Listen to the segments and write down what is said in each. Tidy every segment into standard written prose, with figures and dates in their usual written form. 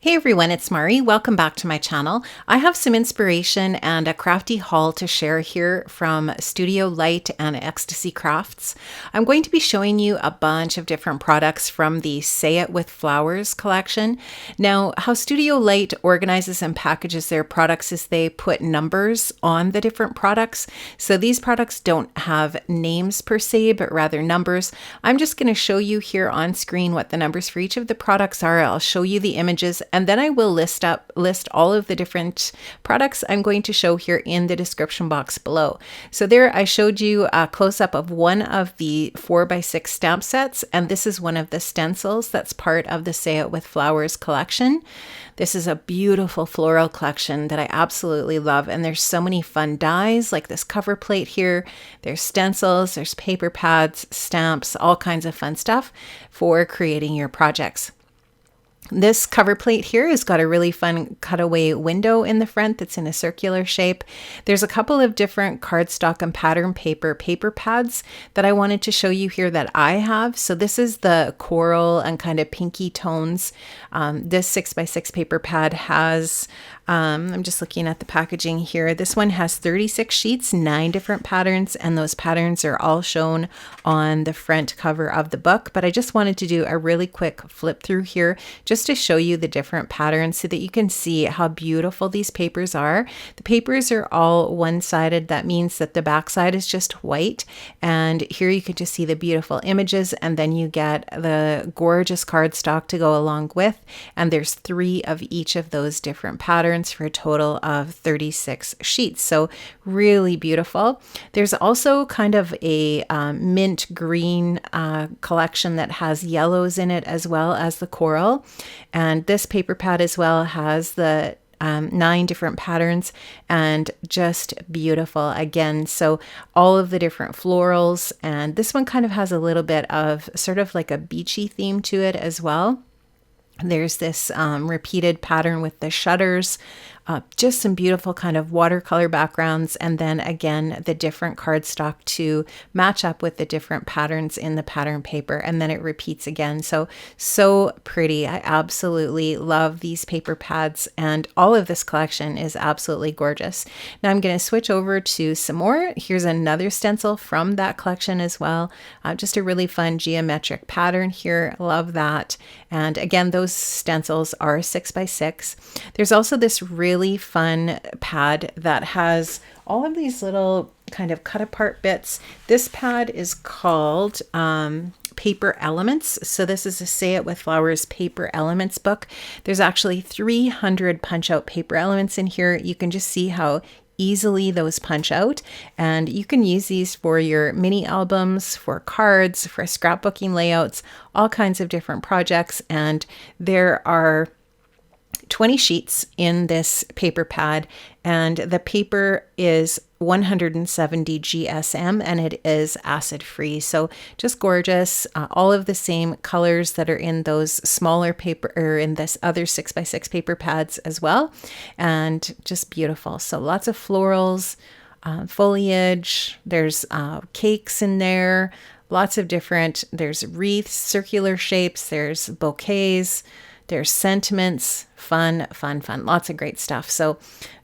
Hey everyone, it's Mari. Welcome back to my channel. I have some inspiration and a crafty haul to share here from Studio Light and Ecstasy Crafts. I'm going to be showing you a bunch of different products from the Say It With Flowers collection. Now, how Studio Light organizes and packages their products is they put numbers on the different products. So these products don't have names per se, but rather numbers. I'm just going to show you here on screen what the numbers for each of the products are. I'll show you the images, and then I will list all of the different products I'm going to show here in the description box below. So there I showed you a close-up of one of the 4x6 stamp sets, and this is one of the stencils that's part of the Say It With Flowers collection. This is a beautiful floral collection that I absolutely love, and there's so many fun dies like this cover plate here. There's stencils, there's paper pads, stamps, all kinds of fun stuff for creating your projects. This cover plate here has got a really fun cutaway window in the front that's in a circular shape. There's a couple of different cardstock and pattern paper pads that I wanted to show you here that I have. So this is the coral and kind of pinky tones. This 6x6 paper pad has, I'm just looking at the packaging here. This one has 36 sheets, 9 different patterns, and those patterns are all shown on the front cover of the book. But I just wanted to do a really quick flip through here just to show you the different patterns so that you can see how beautiful these papers are. The papers are all one-sided. That means that the back side is just white. And here you can just see the beautiful images, and then you get the gorgeous cardstock to go along with. And there's 3 of each of those different patterns for a total of 36 sheets. So really beautiful. There's also kind of a mint green collection that has yellows in it as well as the coral. And this paper pad as well has the 9 different patterns, and just beautiful again. So all of the different florals, and this one kind of has a little bit of sort of like a beachy theme to it as well. There's this repeated pattern with the shutters, just some beautiful kind of watercolor backgrounds, and then again the different cardstock to match up with the different patterns in the pattern paper, and then it repeats again. So pretty. I absolutely love these paper pads, and all of this collection is absolutely gorgeous. Now I'm going to switch over to some more. Here's another stencil from that collection as well. Just a really fun geometric pattern here. Love that. And again, those stencils are 6x6. There's also this really fun pad that has all of these little kind of cut apart bits. This pad is called Paper Elements. So this is a Say It With Flowers Paper Elements book. There's actually 300 punch out paper elements in here. You can just see how easily those punch out, and you can use these for your mini albums, for cards, for scrapbooking layouts, all kinds of different projects. And there are 20 sheets in this paper pad, and the paper is 170 GSM, and it is acid free. So just gorgeous. All of the same colors that are in those smaller paper, or in this other 6x6 paper pads as well, and just beautiful. So lots of florals, foliage. There's cakes in there. Lots of different. There's wreaths, circular shapes. There's bouquets. There's sentiments, fun. Lots of great stuff. So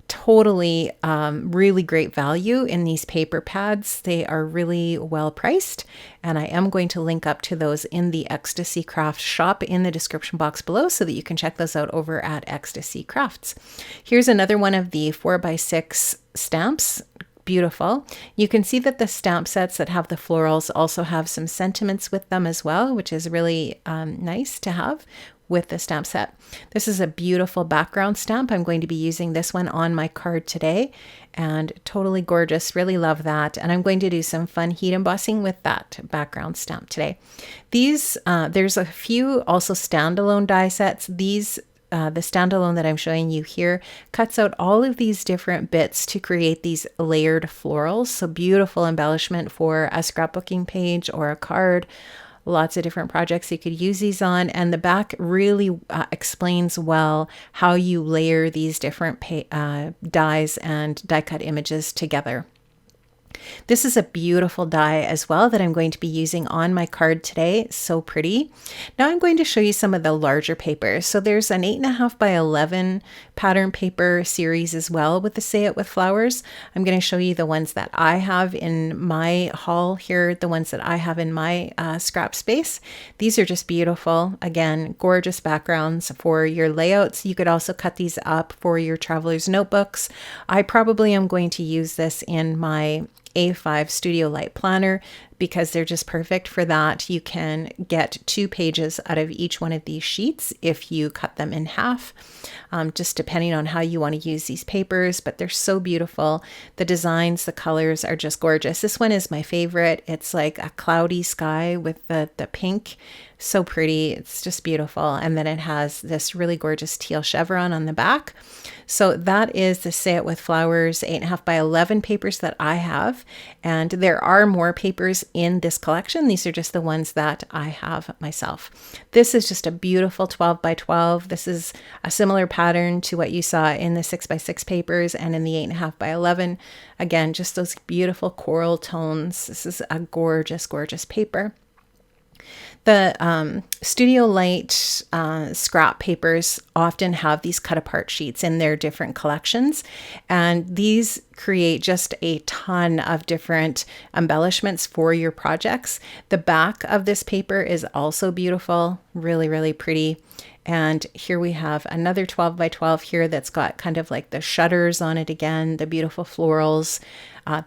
totally really great value in these paper pads. They are really well priced, and I am going to link up to those in the Ecstasy Crafts shop in the description box below so that you can check those out over at Ecstasy Crafts. Here's another one of the 4x6 stamps. Beautiful. You can see that the stamp sets that have the florals also have some sentiments with them as well, which is really nice to have with the stamp set. This is a beautiful background stamp. I'm going to be using this one on my card today, and totally gorgeous. Really love that. And I'm going to do some fun heat embossing with that background stamp today. These, there's a few also standalone die sets. These the standalone that I'm showing you here cuts out all of these different bits to create these layered florals. So beautiful embellishment for a scrapbooking page or a card. Lots of different projects you could use these on, and the back really explains well how you layer these different dies and die cut images together. This is a beautiful die as well that I'm going to be using on my card today. So pretty. Now I'm going to show you some of the larger papers. So there's an 8.5 by 11 pattern paper series as well with the Say It With Flowers. I'm going to show you the ones that I have in my haul here, the ones that I have in my scrap space. These are just beautiful. Again, gorgeous backgrounds for your layouts. You could also cut these up for your traveler's notebooks. I probably am going to use this in my A5 Studio Light planner because they're just perfect for that. You can get 2 pages out of each one of these sheets if you cut them in half, just depending on how you want to use these papers, but they're so beautiful. The designs, the colors are just gorgeous. This one is my favorite. It's like a cloudy sky with the pink. So pretty. It's just beautiful. And then it has this really gorgeous teal chevron on the back. So that is the Say It With Flowers 8.5 by 11 papers that I have. And there are more papers in this collection. These are just the ones that I have myself. This is just a beautiful 12 by 12. This is a similar pattern to what you saw in the 6 by 6 papers and in the 8.5 by 11. Again, just those beautiful coral tones. This is a gorgeous, gorgeous paper. The Studio Light scrap papers often have these cut apart sheets in their different collections, and these create just a ton of different embellishments for your projects. The back of this paper is also beautiful, really, really pretty. And here we have another 12 by 12 here that's got kind of like the shutters on it again, the beautiful florals.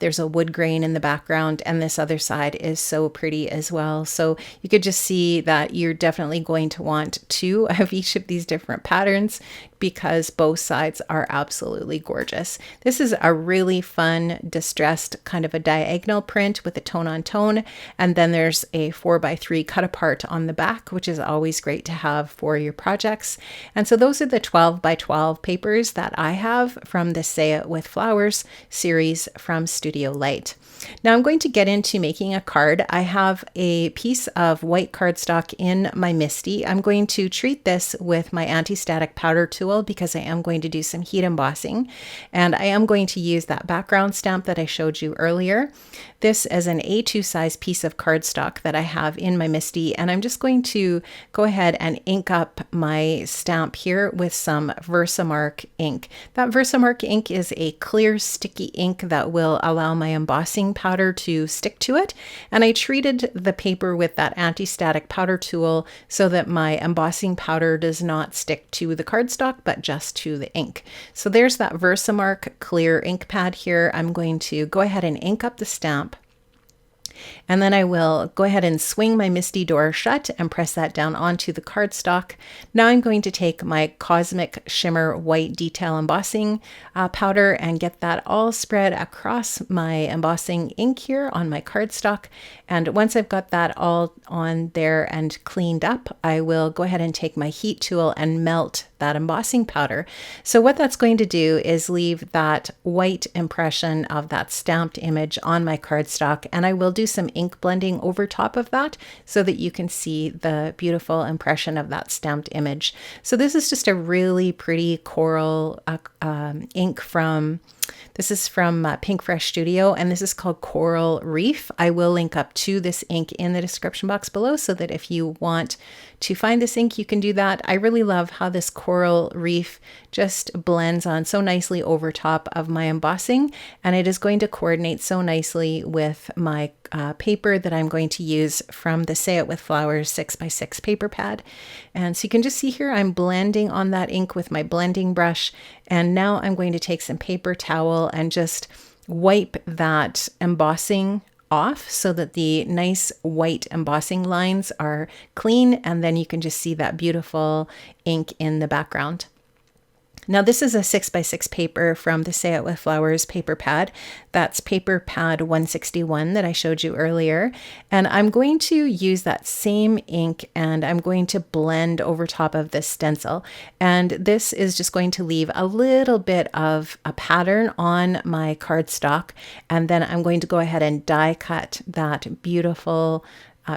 There's a wood grain in the background, and this other side is so pretty as well. So you could just see that you're definitely going to want 2 of each of these different patterns because both sides are absolutely gorgeous. This is a really fun distressed kind of a diagonal print with a tone on tone, and then there's a 4 by 3 cut apart on the back, which is always great to have for your projects. And so those are the 12 by 12 papers that I have from the Say It With Flowers series from Studio Light. Now I'm going to get into making a card. I have a piece of white cardstock in my MISTI. I'm going to treat this with my anti-static powder tool because I am going to do some heat embossing, and I am going to use that background stamp that I showed you earlier. This is an A2 size piece of cardstock that I have in my MISTI, and I'm just going to go ahead and ink up my stamp here with some Versamark ink. That Versamark ink is a clear sticky ink that will allow my embossing powder to stick to it, and I treated the paper with that anti-static powder tool so that my embossing powder does not stick to the cardstock but just to the ink. So there's that Versamark clear ink pad here. I'm going to go ahead and ink up the stamp, and then I will go ahead and swing my MISTI door shut and press that down onto the cardstock. Now I'm going to take my Cosmic Shimmer White Detail Embossing powder and get that all spread across my embossing ink here on my cardstock. And once I've got that all on there and cleaned up, I will go ahead and take my heat tool and melt that embossing powder. So what that's going to do is leave that white impression of that stamped image on my cardstock, and I will do some ink blending over top of that so that you can see the beautiful impression of that stamped image. So this is just a really pretty coral ink from This is from Pink Fresh Studio, and this is called Coral Reef. I will link up to this ink in the description box below so that if you want to find this ink, you can do that. I really love how this Coral Reef just blends on so nicely over top of my embossing, and it is going to coordinate so nicely with my paper that I'm going to use from the Say It With Flowers 6x6 paper pad. And so you can just see here I'm blending on that ink with my blending brush, and now I'm going to take some paper towel and just wipe that embossing off so that the nice white embossing lines are clean, and then you can just see that beautiful ink in the background. Now this is a 6x6 paper from the Say It With Flowers paper pad. That's paper pad 161 that I showed you earlier. And I'm going to use that same ink and I'm going to blend over top of this stencil. And this is just going to leave a little bit of a pattern on my cardstock. And then I'm going to go ahead and die cut that beautiful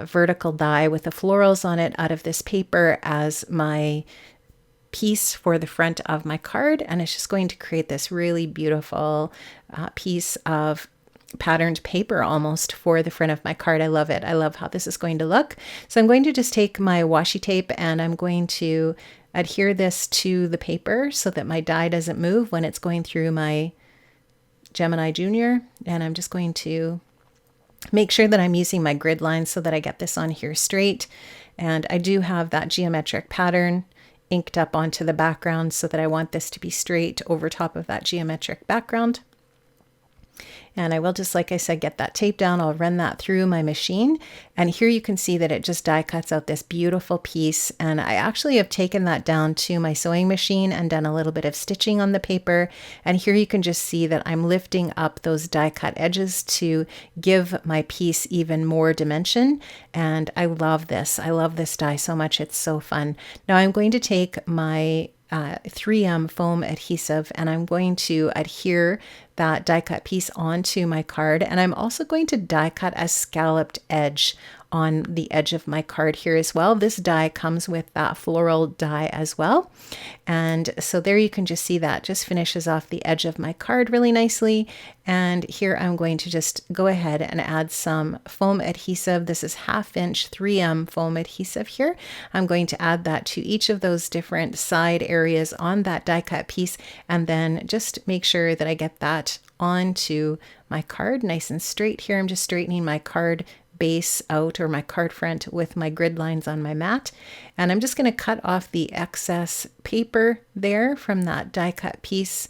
vertical die with the florals on it out of this paper as my piece for the front of my card, and it's just going to create this really beautiful piece of patterned paper almost for the front of my card. I love it. I love how this is going to look. So I'm going to just take my washi tape and I'm going to adhere this to the paper so that my die doesn't move when it's going through my Gemini Junior. And I'm just going to make sure that I'm using my grid lines so that I get this on here straight. And I do have that geometric pattern inked up onto the background so that I want this to be straight over top of that geometric background. And I will just, like I said, get that tape down. I'll run that through my machine. And here you can see that it just die cuts out this beautiful piece. And I actually have taken that down to my sewing machine and done a little bit of stitching on the paper. And here you can just see that I'm lifting up those die cut edges to give my piece even more dimension. And I love this. I love this die so much. It's so fun. Now I'm going to take my 3M foam adhesive and I'm going to adhere that die cut piece onto my card, and I'm also going to die cut a scalloped edge on the edge of my card here as well. This die comes with that floral die as well. And so there you can just see that just finishes off the edge of my card really nicely. And here I'm going to just go ahead and add some foam adhesive. This is 1/2 inch 3M foam adhesive here. I'm going to add that to each of those different side areas on that die cut piece, and then just make sure that I get that onto my card nice and straight here. I'm just straightening my card base out, or my card front, with my grid lines on my mat. And I'm just going to cut off the excess paper there from that die cut piece,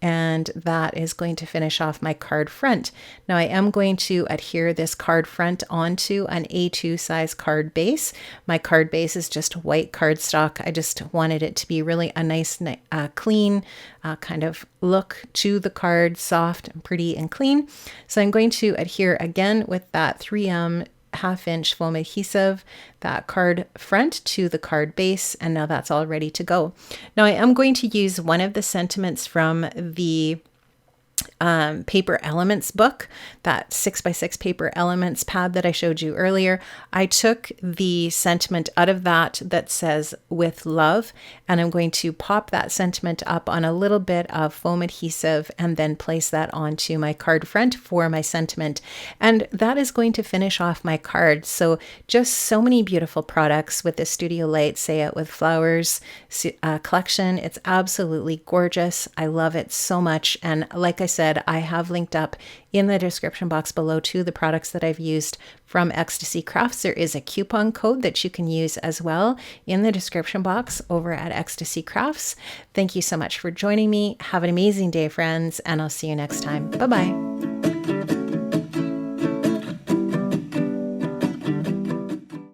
and that is going to finish off my card front. Now I am going to adhere this card front onto an A2 size card base. My card base is just white cardstock. I just wanted it to be really a nice, clean kind of look to the card, soft and pretty and clean. So I'm going to adhere again with that 3M 1/2 inch foam adhesive, that card front to the card base, and now that's all ready to go. Now I am going to use one of the sentiments from the paper elements book, that 6x6 paper elements pad that I showed you earlier. I took the sentiment out of that says "with love," and I'm going to pop that sentiment up on a little bit of foam adhesive and then place that onto my card front for my sentiment. And that is going to finish off my card. So just so many beautiful products with the Studio Light Say It With Flowers collection. It's absolutely gorgeous. I love it so much. And like I said, I have linked up in the description box below to the products that I've used from Ecstasy Crafts. There is a coupon code that you can use as well in the description box over at Ecstasy Crafts. Thank you so much for joining me. Have an amazing day, friends, and I'll see you next time. Bye-bye.